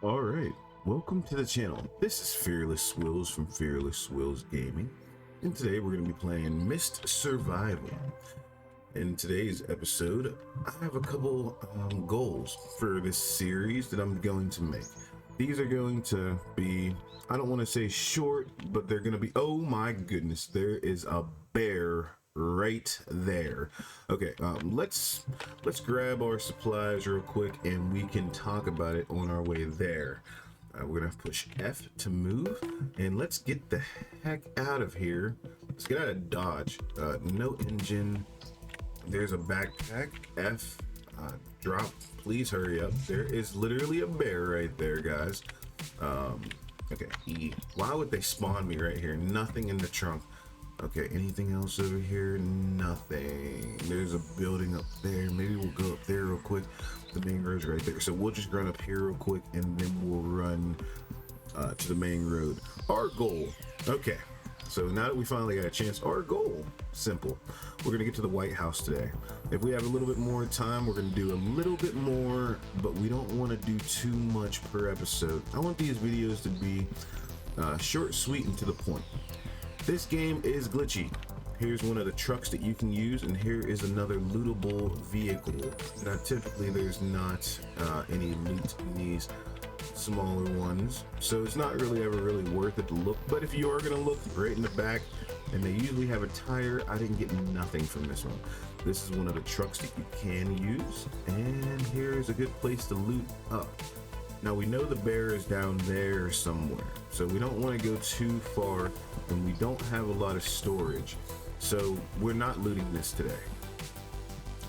All right, welcome to the channel. This is Fearless Swills from Fearless Swills Gaming, and today we're going to be playing Mist Survival. In today's episode, I have a couple goals for this series that I'm going to make. These are going to be, I don't want to say short, but they're going to be, oh my goodness, there is a bear right there. Okay, let's grab our supplies real quick and we can talk about it on our way there. We're gonna push F to move, and let's get the heck out of here. Let's get out of Dodge. No engine. There's a backpack. F, drop. Please hurry up. There is literally a bear right there, guys. Okay, E. Why would they spawn me right here? Nothing in the trunk. Okay, anything else over here? Nothing. There's a building up there. Maybe we'll go up there real quick. The main road's right there. So we'll just run up here real quick and then we'll run to the main road. Our goal. Okay, so now that we finally got a chance, our goal, simple. We're gonna get to the White House today. If we have a little bit more time, we're gonna do a little bit more, but we don't wanna do too much per episode. I want these videos to be short, sweet, and to the point. This game is glitchy. Here's one of the trucks that you can use, and here is another lootable vehicle. Now, typically there's not any loot in these smaller ones, so it's not really ever really worth it to look. But if you are gonna look right in the back, and they usually have a tire, I didn't get nothing from this one. This is one of the trucks that you can use, and here's a good place to loot up. Now we know the bear is down there somewhere, so we don't want to go too far, and we don't have a lot of storage, so we're not looting this today.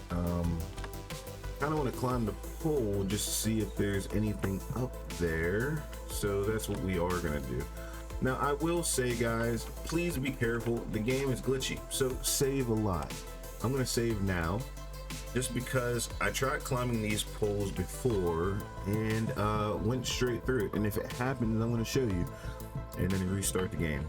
Kind of want to climb the pole just to see if there's anything up there, so that's what we are gonna do. Now I will say, guys, please be careful. The game is glitchy, so save a lot. I'm gonna save now, just because I tried climbing these poles before and went straight through it, and if it happens, I'm going to show you, and then restart the game.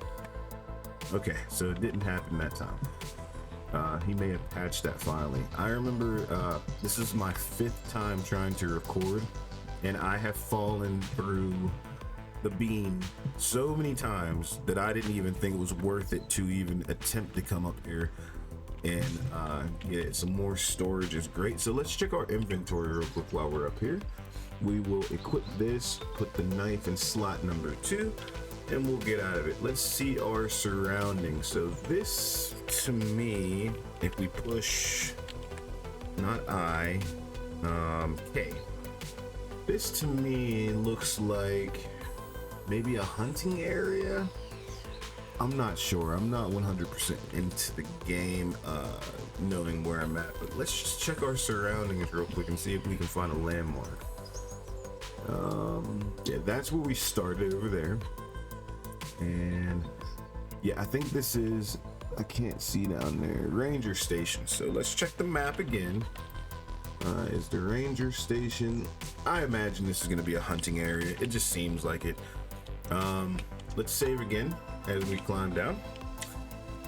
Okay, so it didn't happen that time. He may have patched that finally. I remember this is my 5th time trying to record, and I have fallen through the beam so many times that I didn't even think it was worth it to even attempt to come up here and get some more storage is great. So let's check our inventory real quick while we're up here. We will equip this, put the knife in slot number 2, and we'll get out of it. Let's see our surroundings. So this, to me, if we push not I, K, this to me looks like maybe a hunting area. I'm not sure. I'm not 100% into the game, knowing where I'm at, but let's just check our surroundings real quick and see if we can find a landmark. Yeah, that's where we started over there. And yeah, I think this is, I can't see down there, Ranger Station. So let's check the map again. Is the Ranger Station? I imagine this is going to be a hunting area. It just seems like it. Let's save again as we climb down.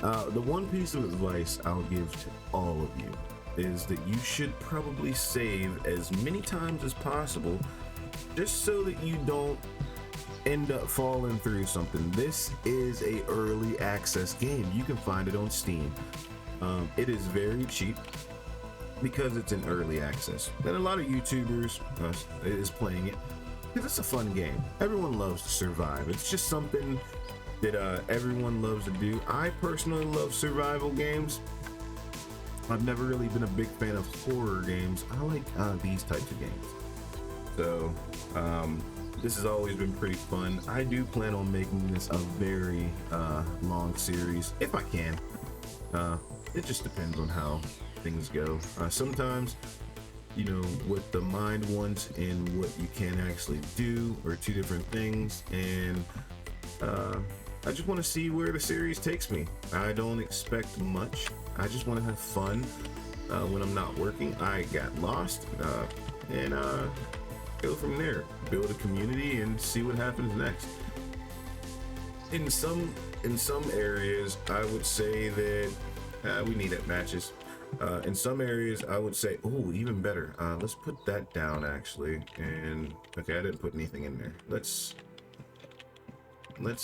The one piece of advice I'll give to all of you is that you should probably save as many times as possible, just so that you don't end up falling through something. This is a early access game. You can find it on Steam. It is very cheap because it's in early access, and a lot of YouTubers is playing it because it's a fun game. Everyone loves to survive. It's just something that everyone loves to do. I personally love survival games. I've never really been a big fan of horror games. I like these types of games. So this has always been pretty fun. I do plan on making this a very long series if I can. It just depends on how things go. Sometimes, you know, what the mind wants and what you can actually do are two different things, and I just want to see where the series takes me. I don't expect much. I just want to have fun when I'm not working. I got lost and go from there. Build a community and see what happens next. In some areas, I would say that we need at matches. In some areas, I would say, oh, even better. Let's put that down actually. And okay, I didn't put anything in there. Let's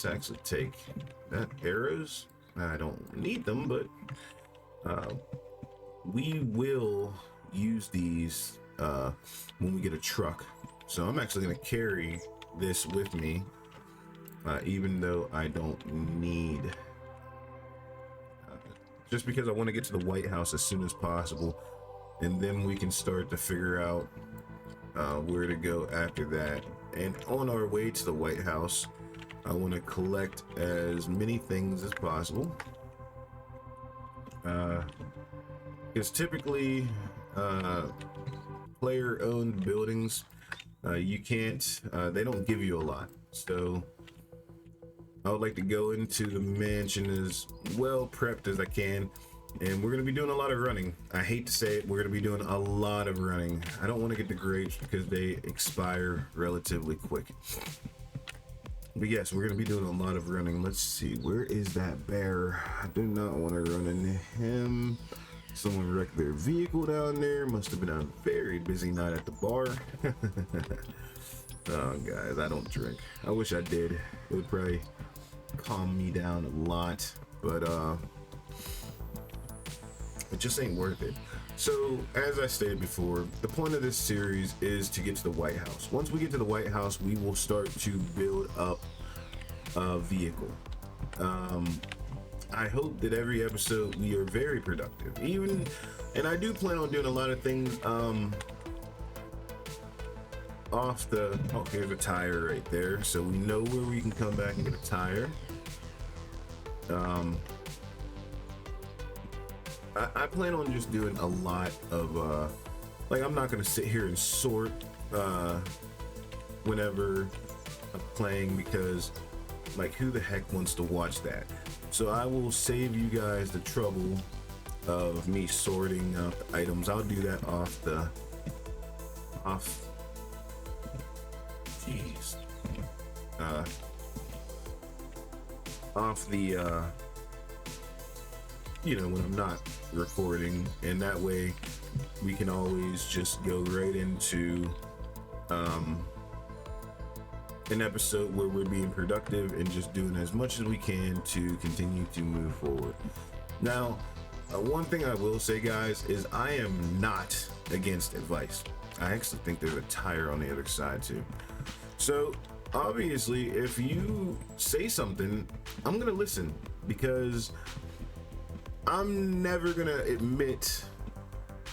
actually take that arrows. I don't need them, but we will use these when we get a truck. So I'm actually going to carry this with me, even though I don't need, just because I want to get to the White House as soon as possible, and then we can start to figure out where to go after that. And on our way to the White House, I want to collect as many things as possible, because typically player-owned buildings, you can't, they don't give you a lot. So I would like to go into the mansion as well prepped as I can, and we're going to be doing a lot of running. I hate to say it, we're going to be doing a lot of running. I don't want to get the grapes because they expire relatively quick. But yes, we're going to be doing a lot of running. Let's see, where is that bear? I do not want to run into him. Someone wrecked their vehicle down there. Must have been a very busy night at the bar. Oh, guys, I don't drink. I wish I did. It would probably calm me down a lot, but it just ain't worth it. So, as I stated before, the point of this series is to get to the White House. Once we get to the White House, we will start to build up a vehicle. I hope that every episode we are very productive. And I do plan on doing a lot of things off the, oh, here's a tire right there. So we know where we can come back and get a tire. I plan on just doing a lot of, like, I'm not gonna sit here and sort whenever I'm playing, because, like, who the heck wants to watch that? So I will save you guys the trouble of me sorting out the items. I'll do that off the you know, when I'm not recording, and that way we can always just go right into an episode where we're being productive and just doing as much as we can to continue to move forward. Now, one thing I will say, guys, is I am not against advice. I actually think there's a tire on the other side too. So obviously, if you say something, I'm gonna listen, because I'm never gonna admit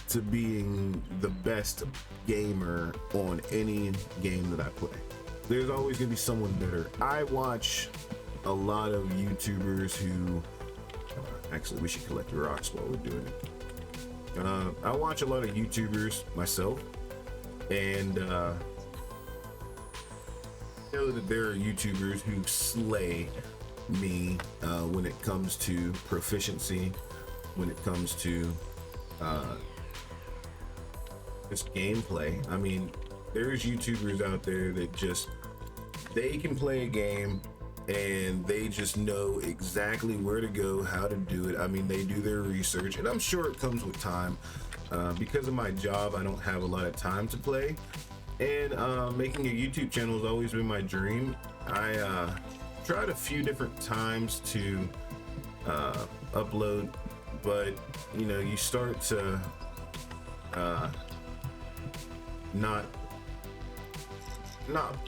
to being the best gamer on any game that I play. There's always gonna be someone better. I watch a lot of YouTubers who, actually we should collect rocks while we're doing it. I watch a lot of YouTubers myself, and know that there are YouTubers who slay me when it comes to proficiency, when it comes to just gameplay. I mean, there's YouTubers out there that just, they can play a game and they just know exactly where to go, how to do it. I mean, they do their research, and I'm sure it comes with time. Because of my job, I don't have a lot of time to play, and making a YouTube channel has always been my dream. I tried a few different times to upload, but you know, you start to not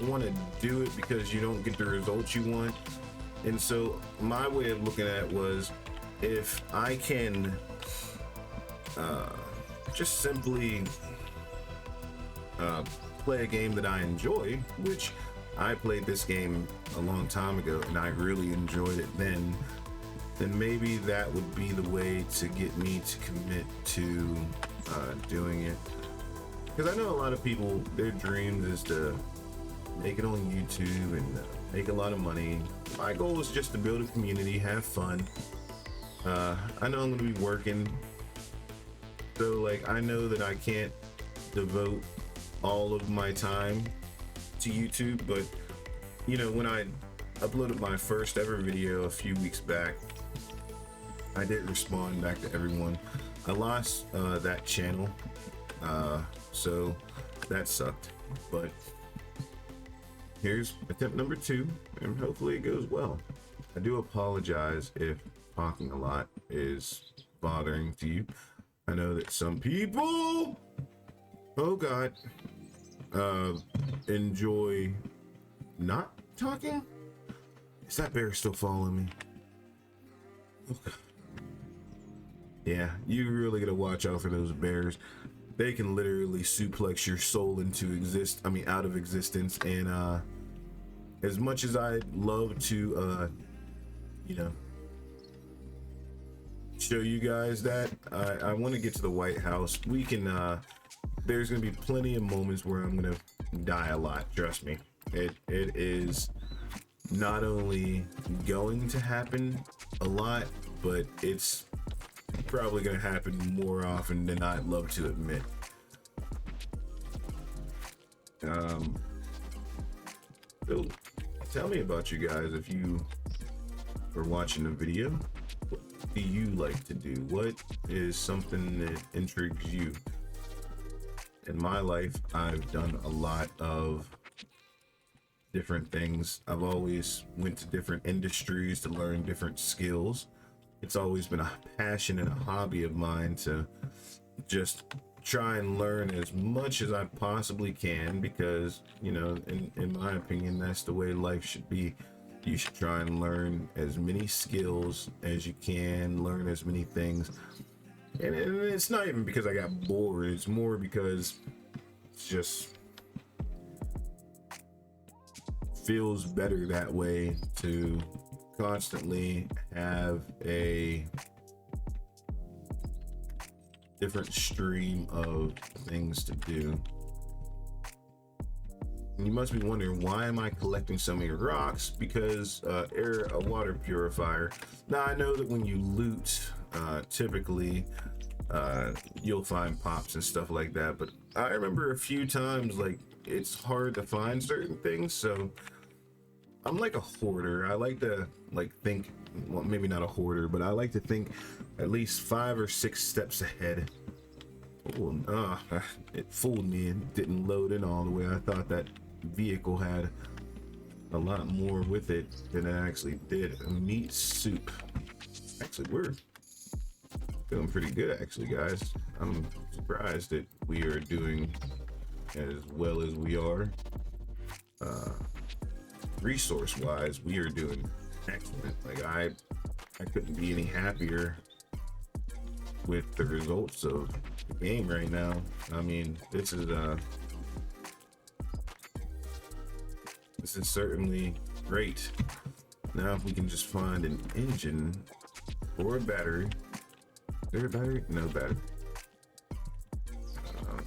want to do it because you don't get the results you want. And so my way of looking at it was, if I can just simply play a game that I enjoy, which I played this game a long time ago and I really enjoyed it then maybe that would be the way to get me to commit to doing it. Because I know a lot of people, their dreams is to make it on YouTube and make a lot of money. My goal is just to build a community, have fun. I know I'm going to be working, so like I know that I can't devote all of my time to YouTube, but you know, when I uploaded my first ever video a few weeks back, I did respond back to everyone. I lost that channel, so that sucked. But here's attempt number 2, and hopefully it goes well. I do apologize if talking a lot is bothering to you. I know that some people, oh god, enjoy not talking. Is that bear still following me? Okay. Yeah, you really gotta watch out for those bears. They can literally suplex your soul into out of existence. And as much as I'd love to show you guys that, I want to get to the White House. We can there's gonna be plenty of moments where I'm gonna die a lot, trust me. It is not only going to happen a lot, but it's probably gonna happen more often than I'd love to admit. So tell me about you guys. If you are watching the video, what do you like to do? What is something that intrigues you? In my life, I've done a lot of different things. I've always went to different industries to learn different skills. It's always been a passion and a hobby of mine to just try and learn as much as I possibly can, because, you know, in my opinion, that's the way life should be. You should try and learn as many skills as you can, learn as many things. And it's not even because I got bored, it's more because it's just feels better that way, to constantly have a different stream of things to do. And you must be wondering, why am I collecting so many rocks? Because a water purifier. Now I know that when you loot, typically you'll find pops and stuff like that, but I remember a few times like it's hard to find certain things. So I'm like a hoarder. I like to think, well, maybe not a hoarder, but I like to think at least 5 or 6 steps ahead. Oh, it fooled me and didn't load in all the way. I thought that vehicle had a lot more with it than it actually did. A meat soup. Actually, we're feeling pretty good, actually, guys. I'm surprised that we are doing as well as we are. Resource wise, we are doing excellent. Like I couldn't be any happier with the results of the game right now. I mean, this is certainly great. Now if we can just find an engine or a battery. Is there a battery? No battery.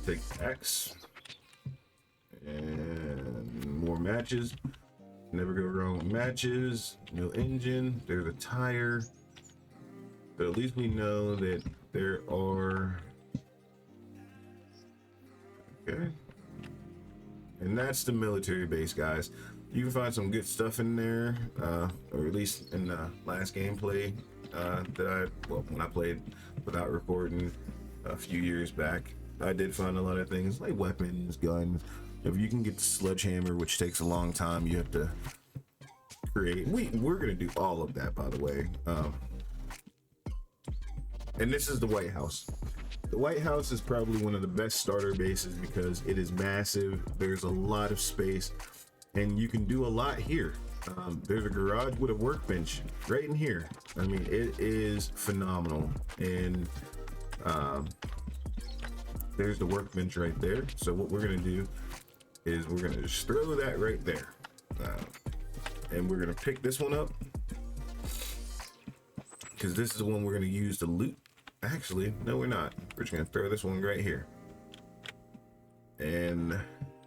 Take X and more matches. Never go wrong with matches. No engine. There's a tire. So at least we know that there are. Okay. And that's the military base, guys. You can find some good stuff in there, or at least in the last gameplay when I played without recording a few years back. I did find a lot of things like weapons, guns. If you can get the sledgehammer, which takes a long time, you have to create. We're gonna do all of that, by the way. And this is the White House. The White House is probably one of the best starter bases because it is massive. There's a lot of space, and you can do a lot here. There's a garage with a workbench right in here. I mean, it is phenomenal. And there's the workbench right there. So what we're gonna do is we're gonna just throw that right there, and we're gonna pick this one up because this is the one we're gonna use to loot. Actually, no, we're not. We're just gonna throw this one right here. And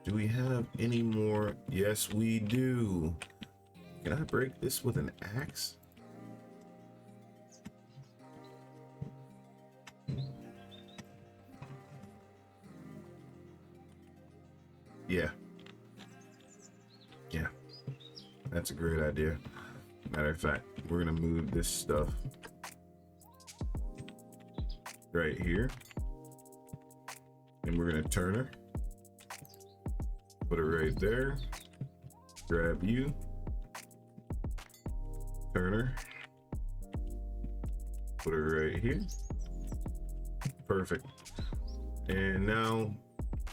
do we have any more? Yes, we do. Can I break this with an axe? Yeah. That's a great idea. Matter of fact, we're gonna move this stuff right here. And we're gonna turn her. Put her right there. Grab you. Turn her. Put her right here. Perfect. And now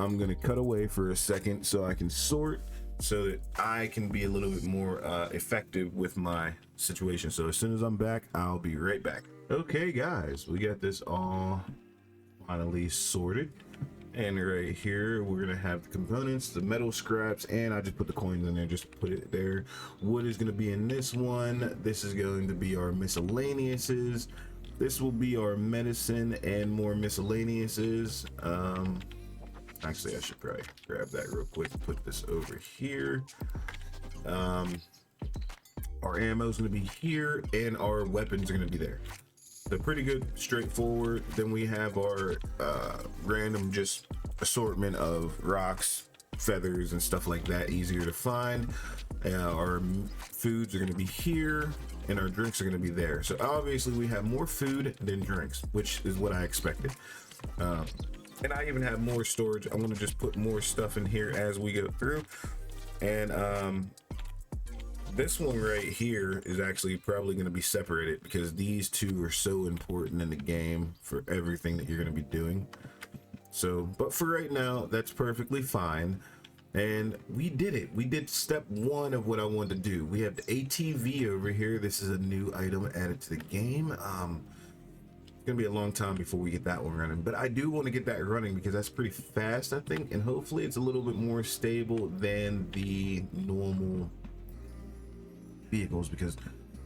I'm gonna cut away for a second so I can sort, so that I can be a little bit more effective with my situation. So as soon as I'm back, I'll be right back. Okay guys, we got this all finally sorted. And right here, we're gonna have the components, the metal scraps, and I just put the coins in there, just put it there. Wood is gonna be in this one. This is going to be our miscellaneouses. This will be our medicine and more miscellaneouses. Actually, I should probably grab that real quick and put this over here. Our ammo is going to be here, and our weapons are going to be there. So pretty good, straightforward. Then we have our random just assortment of rocks, feathers, and stuff like that, easier to find. Our foods are going to be here, and our drinks are going to be there. So obviously we have more food than drinks, which is what I expected. And I even have more storage. I want to just put more stuff in here as we go through. And this one right here is actually probably going to be separated, because these two are so important in the game for everything that you're going to be doing. So, but for right now, that's perfectly fine. And we did it. We did step one of what I wanted to do. We have the ATV over here. This is a new item added to the game. It's gonna be a long time before we get that one running, but I do want to get that running because that's pretty fast, I think, and hopefully it's a little bit more stable than the normal vehicles, because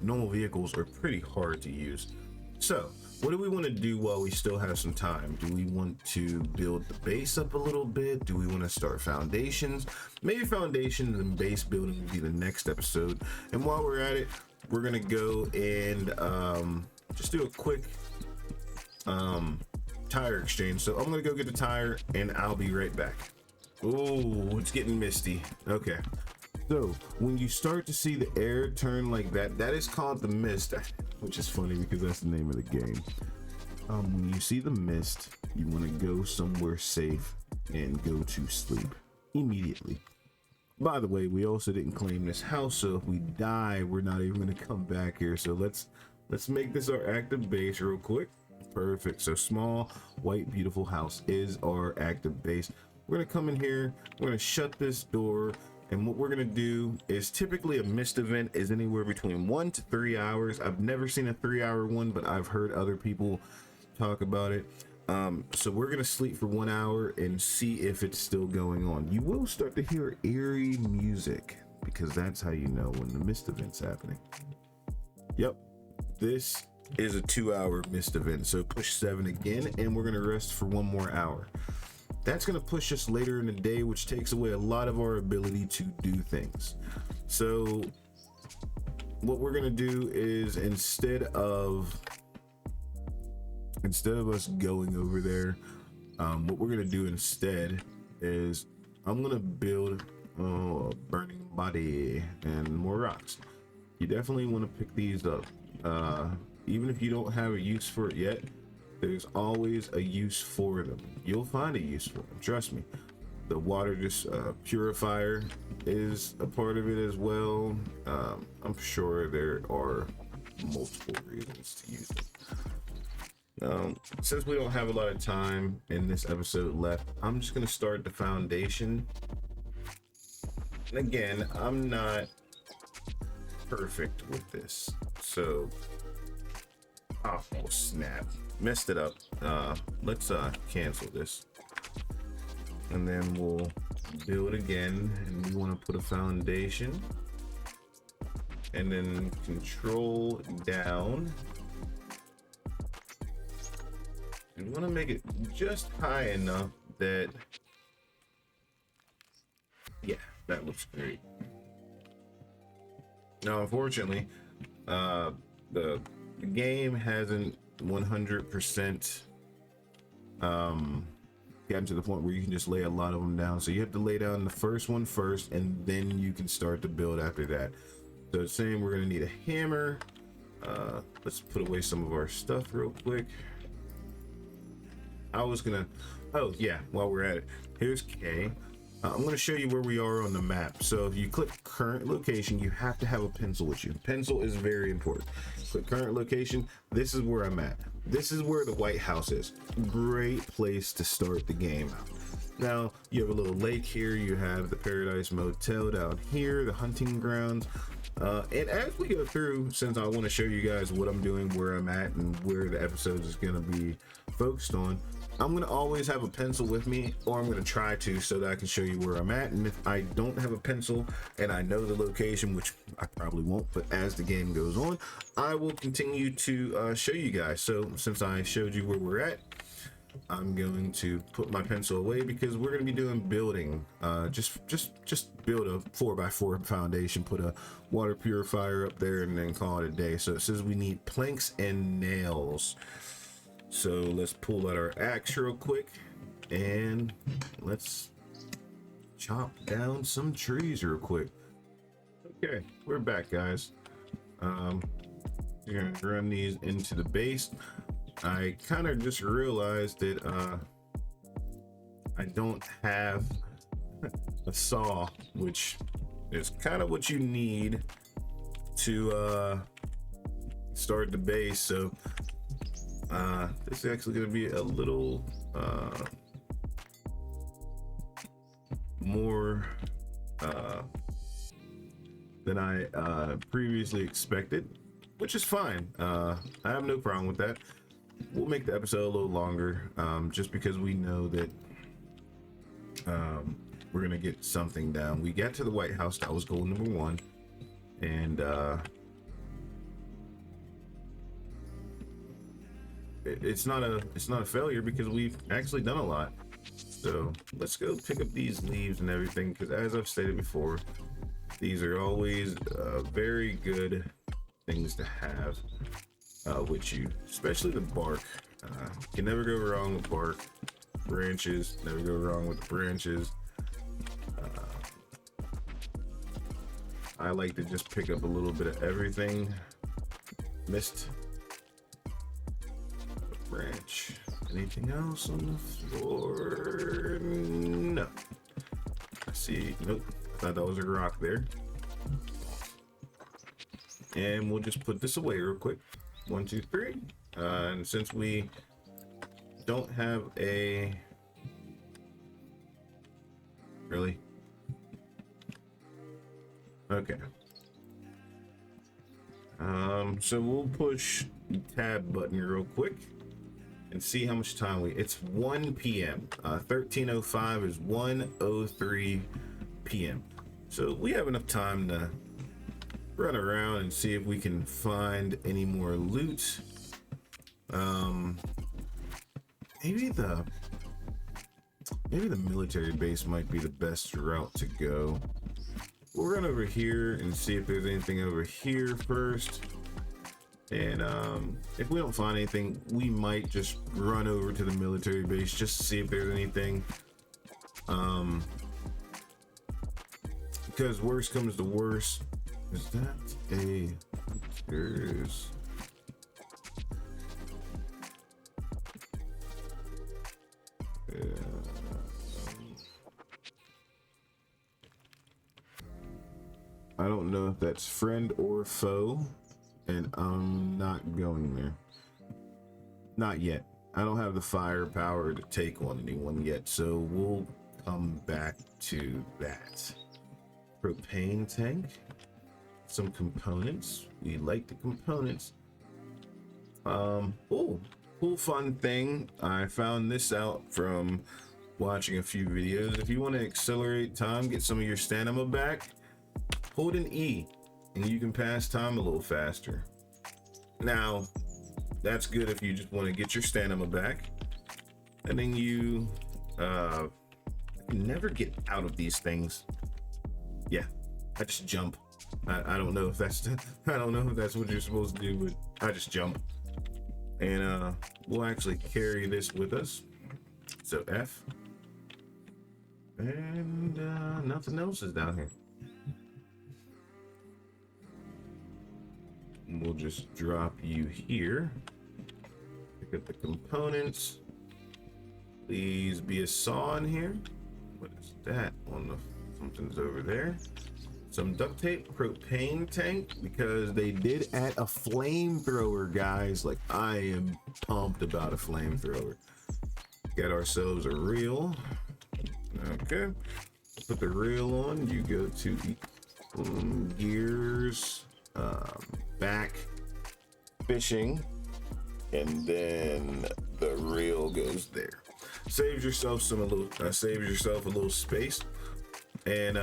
normal vehicles are pretty hard to use. So what do we want to do while we still have some time? Do we want to build the base up a little bit? Do we want to start foundations? Maybe foundations and base building will be the next episode. And while we're at it, we're gonna go and just do a quick tire exchange. So I'm gonna go get the tire and I'll be right back. Oh, it's getting misty. Okay. So when you start to see the air turn like that, that is called the mist, which is funny because that's the name of the game. When you see the mist, you want to go somewhere safe and go to sleep immediately. By the way, we also didn't claim this house, so if we die, we're not even going to come back here. So let's make this our active base real quick. Perfect. So small, white, beautiful house is our active base. We're going to come in here. We're going to shut this door. And what we're gonna do is, typically a mist event is anywhere between 1 to 3 hours. I've never seen a 3-hour one, but I've heard other people talk about it. So we're gonna sleep for 1 hour and see if it's still going on. You will start to hear eerie music, because that's how you know when the mist event's happening. Yep, this is a 2-hour mist event. So push 7 again, and we're gonna rest for 1 more hour. That's going to push us later in the day, which takes away a lot of our ability to do things. So what we're going to do is, instead of us going over there, what we're going to do instead is I'm going to build a burning body and more rocks. You definitely want to pick these up. Even if you don't have a use for it yet, there's always a use for them. You'll find a use for them, trust me. The water purifier is a part of it as well. I'm sure there are multiple reasons to use it. Since we don't have a lot of time in this episode left, I'm just gonna start the foundation. And again, I'm not perfect with this, so oh snap, messed it up. Let's cancel this, and then we'll build again. And we want to put a foundation, and then control down, and we want to make it just high enough that, yeah, that looks great. Now unfortunately, the game hasn't 100% gotten to the point where you can just lay a lot of them down. So you have to lay down the first one first, and then you can start to build after that. So it's saying we're going to need a hammer. Let's put away some of our stuff real quick. I was gonna, oh yeah, while we're at it, here's K. I'm gonna show you where we are on the map. So if you click current location, you have to have a pencil with you. Pencil is very important. Click current location. This is where I'm at. This is where the White House is. Great place to start the game. Now you have a little lake here. You have the Paradise Motel down here, the hunting grounds. And as we go through, since I want to show you guys what I'm doing, where I'm at, and where the episodes is going to be focused on, I'm going to always have a pencil with me, or I'm going to try to, so that I can show you where I'm at. And if I don't have a pencil and I know the location, which I probably won't, but as the game goes on, I will continue to show you guys. So since I showed you where we're at, I'm going to put my pencil away because we're going to be doing building. Just build a 4x4 foundation, put a water purifier up there, and then call it a day. So it says we need planks and nails. So let's pull out our axe real quick and let's chop down some trees real quick. Okay, we're back, guys. We're gonna run these into the base. I kind of just realized that I don't have a saw, which is kind of what you need to start the base. So this is actually going to be a little more than I previously expected, which is fine. I have no problem with that. We'll make the episode a little longer, just because we know that we're gonna get something down. We got to the White House. That was goal number 1, and it's not a failure because we've actually done a lot. So let's go pick up these leaves and everything, because as I've stated before, these are always very good things to have with you, especially the bark. You can never go wrong with bark. Branches, never go wrong with the branches. I like to just pick up a little bit of everything. Missed a branch. Anything else on the floor? No. I see. Nope. I thought that was a rock there. And we'll just put this away real quick. 1, 2, 3. And since we don't have a really okay, so we'll push the tab button real quick and see how much time it's 1 p.m. 13:05 is 1:03 p.m. So we have enough time to run around and see if we can find any more loot. Maybe the military base might be the best route to go. We'll run over here and see if there's anything over here first. And if we don't find anything, we might just run over to the military base just to see if there's anything. Because worst comes to worst. Is that a... There's... I don't know if that's friend or foe, and I'm not going there. Not yet. I don't have the firepower to take on anyone yet, so we'll come back to that. Propane tank. Some components. We like the components. Oh, cool fun thing. I found this out from watching a few videos. If you want to accelerate time, get some of your stamina back, hold an E and you can pass time a little faster. Now, that's good if you just want to get your stamina back. And then you never get out of these things. Yeah, I just jump. I don't know if that's what you're supposed to do, but I just jump. And we'll actually carry this with us. So F. And nothing else is down here. And we'll just drop you here. Pick up the components. Please be a saw in here. What is that on the, something's over there. Some duct tape, propane tank, because they did add a flamethrower, guys. Like, I am pumped about a flamethrower. Got ourselves a reel. Okay, put the reel on. You go to the gears, back, fishing, and then the reel goes there. Saves yourself a little space. And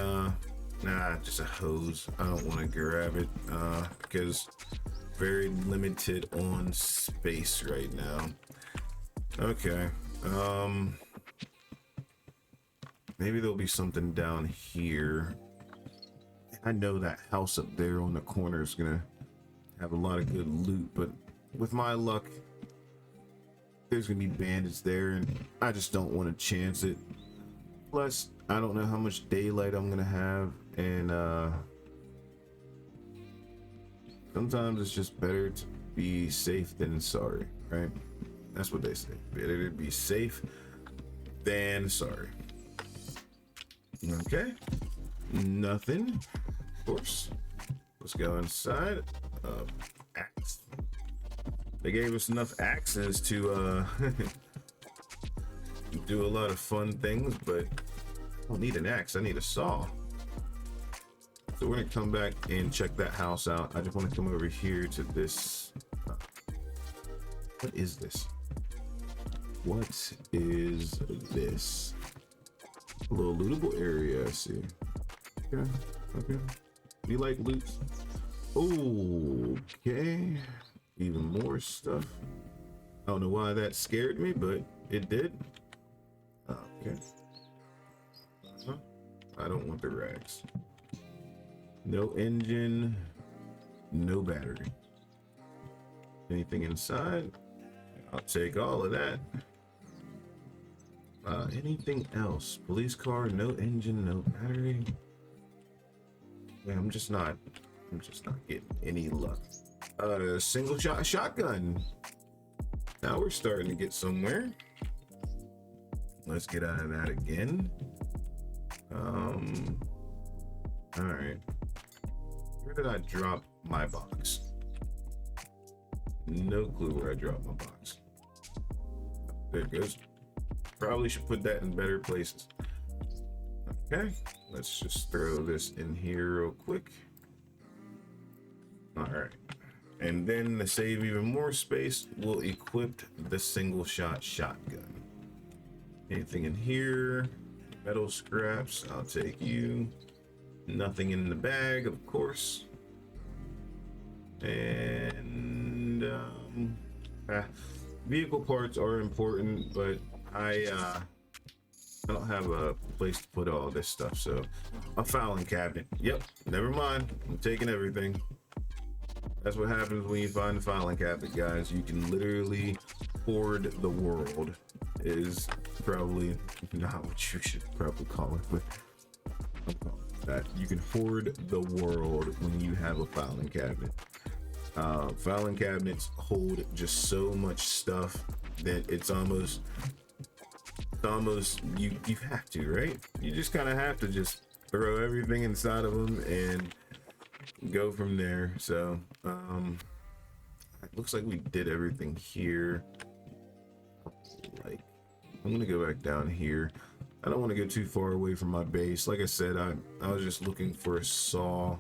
nah, just a hose. I don't want to grab it because very limited on space right now. Okay. Maybe there'll be something down here. I know that house up there on the corner is gonna have a lot of good loot, but with my luck, there's gonna be bandits there, and I just don't want to chance it. Plus, I don't know how much daylight I'm gonna have, and sometimes it's just better to be safe than sorry, right? That's what they say. Better to be safe than sorry. Okay, nothing, of course. Let's go inside. Axe. They gave us enough axes to do a lot of fun things, but I don't need an axe. I need a saw. So we're gonna come back and check that house out. I just want to come over here to this. What is this? What is this? A little lootable area, I see. Okay. You like loot? Okay. Even more stuff. I don't know why that scared me, but it did. Okay. I don't want the rags. No engine, no battery. Anything inside? I'll take all of that. Anything else? Police car, no engine, no battery. Yeah, I'm just not getting any luck. Single shot shotgun. Now we're starting to get somewhere. Let's get out of that again. All right. Where did I drop my box? No clue where I dropped my box. There it goes. Probably should put that in better places. Okay, let's just throw this in here real quick. All right, and then to save even more space, we'll equip the single shot shotgun. Anything in here? Metal scraps, I'll take you. Nothing in the bag, of course. And vehicle parts are important, but I don't have a place to put all this stuff, so a filing cabinet. Yep, never mind. I'm taking everything. That's what happens when you find a filing cabinet, guys. You can literally hoard the world. Is probably not what you should probably call it, but I'm calling it that. You can hoard the world when you have a filing cabinet. Filing cabinets hold just so much stuff that it's almost you have to, right? You just kind of have to just throw everything inside of them and go from there. So it looks like we did everything here. Like, I'm gonna go back down here. I don't want to go too far away from my base. Like I said, I was just looking for a saw.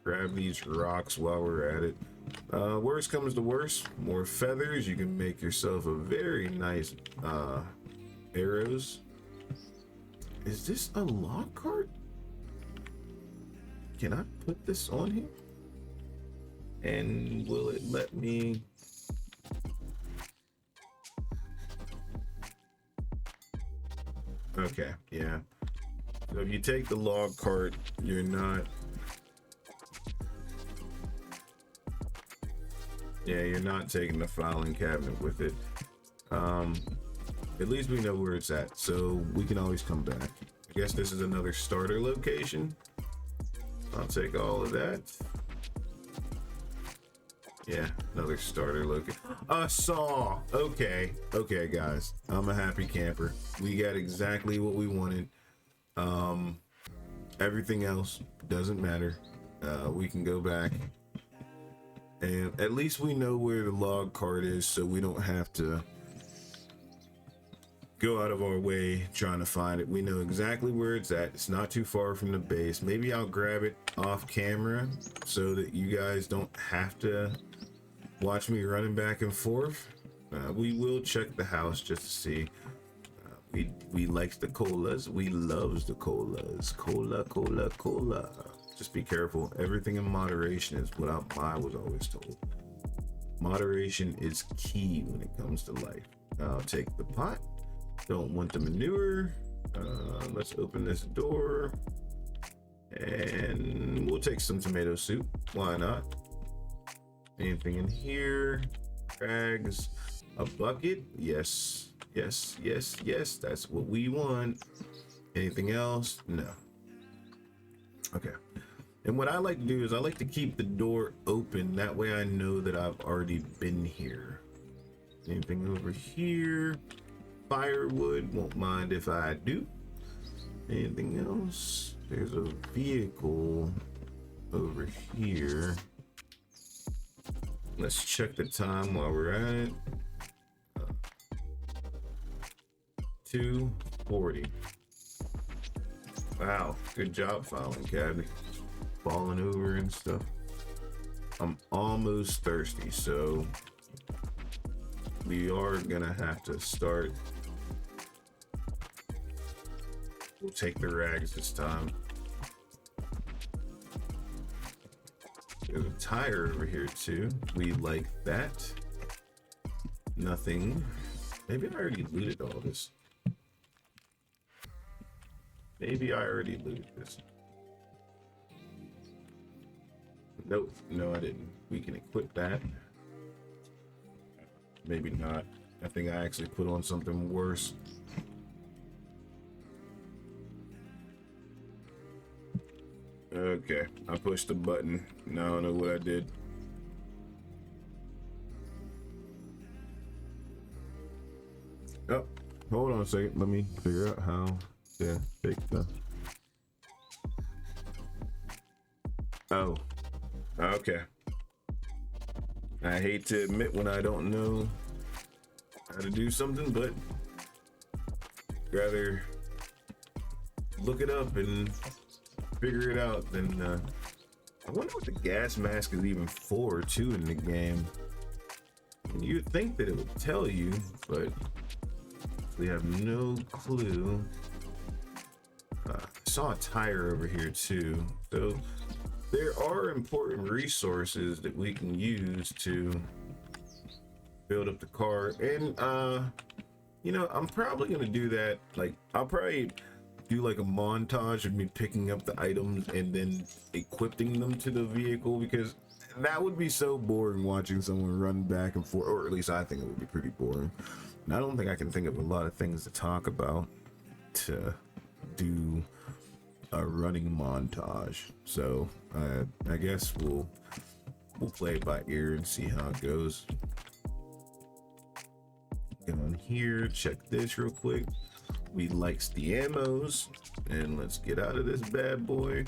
Grab these rocks while we're at it. Worst comes to worst, more feathers. You can make yourself a very nice arrows. Is this a log cart? Can I put this on here? And will it let me? Okay, yeah. So if you take the log cart, you're not. Yeah, you're not taking the filing cabinet with it. At least we know where it's at, so we can always come back. I guess this is another starter location. I'll take all of that. Yeah, another starter location. A saw. Okay, okay, guys. I'm a happy camper. We got exactly what we wanted. Everything else doesn't matter. We can go back, and at least we know where the log cart is, so we don't have to go out of our way trying to find it. We know exactly where it's at. It's not too far from the base. Maybe I'll grab it off camera so that you guys don't have to watch me running back and forth. We will check the house just to see. We likes the colas. We loves the colas. Cola. Just be careful. Everything in moderation is what I was always told. Moderation is key when it comes to life. I'll take the pot. Don't want the manure. Let's open this door and we'll take some tomato soup. Why not? Anything in here? Rags, a bucket. Yes. That's what we want. Anything else? No. Okay. And what I like to do is I like to keep the door open. That way I know that I've already been here. Anything over here? Firewood, won't mind if I do. Anything else? There's a vehicle over here. Let's check the time while we're at it. 2:40. Wow, good job filing cabinet. Falling over and stuff. I'm almost thirsty, so we are gonna have to start. We'll take the rags this time. There's a tire over here too. We like that. Nothing. Maybe I already looted all this. Maybe I already looted this. Nope, no I didn't. We can equip that. Maybe not. I think I actually put on something worse. Okay, I pushed the button. Now I don't know what I did. Oh, hold on a second. Let me figure out how to fix the. Oh, okay. I hate to admit when I don't know how to do something, but rather look it up and figure it out than I wonder what the gas mask is even for too in the game. You'd think that it would tell you, but we have no clue. I saw a tire over here too, so there are important resources that we can use to build up the car. And you know, I'm probably gonna do that. Like, I'll probably do like a montage of me picking up the items and then equipping them to the vehicle, because that would be so boring watching someone run back and forth, or at least I think it would be pretty boring. And I don't think I can think of a lot of things to talk about to do a running montage. So I guess we'll play it by ear and see how it goes. Get on here, check this real quick. We likes the ammos, and let's get out of this bad boy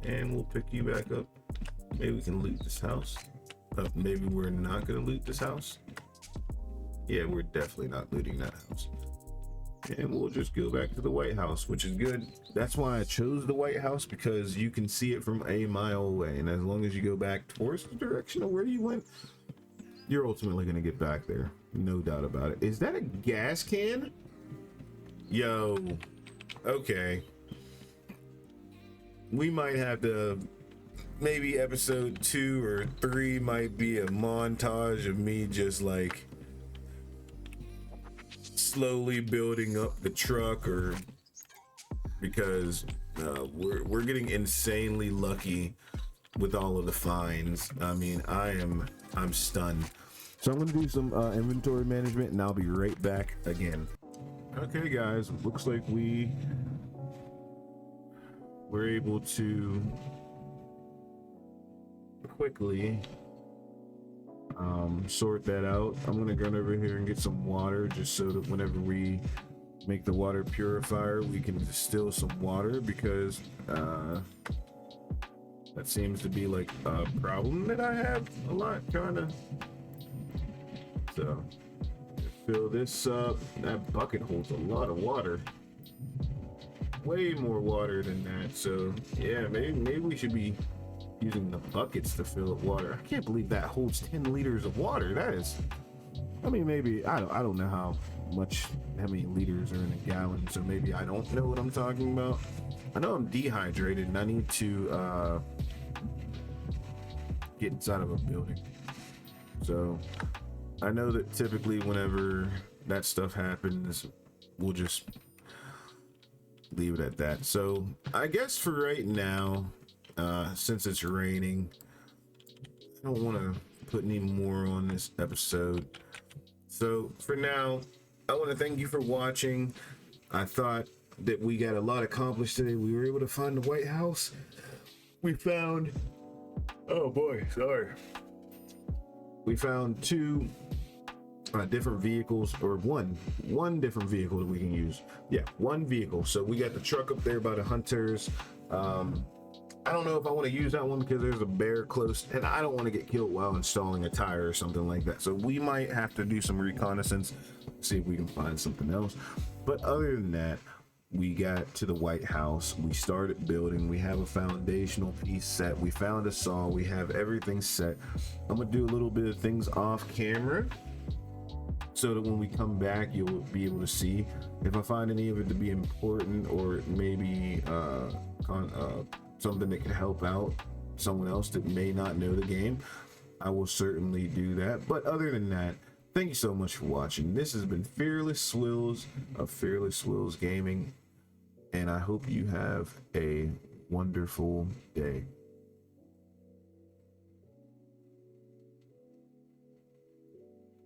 and we'll pick you back up. Maybe we can loot this house. Maybe we're not gonna loot this house. Yeah, we're definitely not looting that house. And we'll just go back to the White House, which is good. That's why I chose the White House, because you can see it from a mile away, and as long as you go back towards the direction of where you went, you're ultimately gonna get back there. No doubt about it. Is that a gas can? Yo, okay. We might have to, maybe episode 2 or 3 might be a montage of me just like slowly building up the truck, or because we're getting insanely lucky with all of the finds. I mean, I'm stunned. So I'm gonna do some inventory management and I'll be right back again. Okay guys, looks like we're able to quickly sort that out. I'm gonna run over here and get some water just so that whenever we make the water purifier, we can distill some water, because that seems to be like a problem that I have a lot trying to. So fill this up. That bucket holds a lot of water, way more water than that. So yeah, maybe we should be using the buckets to fill up water. I can't believe that holds 10 liters of water. That is, I mean, maybe I don't know how many liters are in a gallon, so maybe I don't know what I'm talking about. I know I'm dehydrated and I need to get inside of a building. So I know that typically whenever that stuff happens, we'll just leave it at that. So I guess for right now, since it's raining, I don't want to put any more on this episode. So for now, I want to thank you for watching. I thought that we got a lot accomplished today. We were able to find the White House. We found, oh boy, sorry. We found two different vehicles, or one different vehicle that we can use. Yeah, one vehicle. So we got the truck up there by the hunters. I don't know if I want to use that one because there's a bear close, and I don't want to get killed while installing a tire or something like that. So we might have to do some reconnaissance, see if we can find something else. But other than that, we got to the White House. We started building. We have a foundational piece set. We found a saw. We have everything set. I'm gonna do a little bit of things off camera so that when we come back, you'll be able to see if I find any of it to be important, or maybe something that can help out someone else that may not know the game. I will certainly do that. But other than that, thank you so much for watching. This has been Fearless Swills of Fearless Swills Gaming, and I hope you have a wonderful day.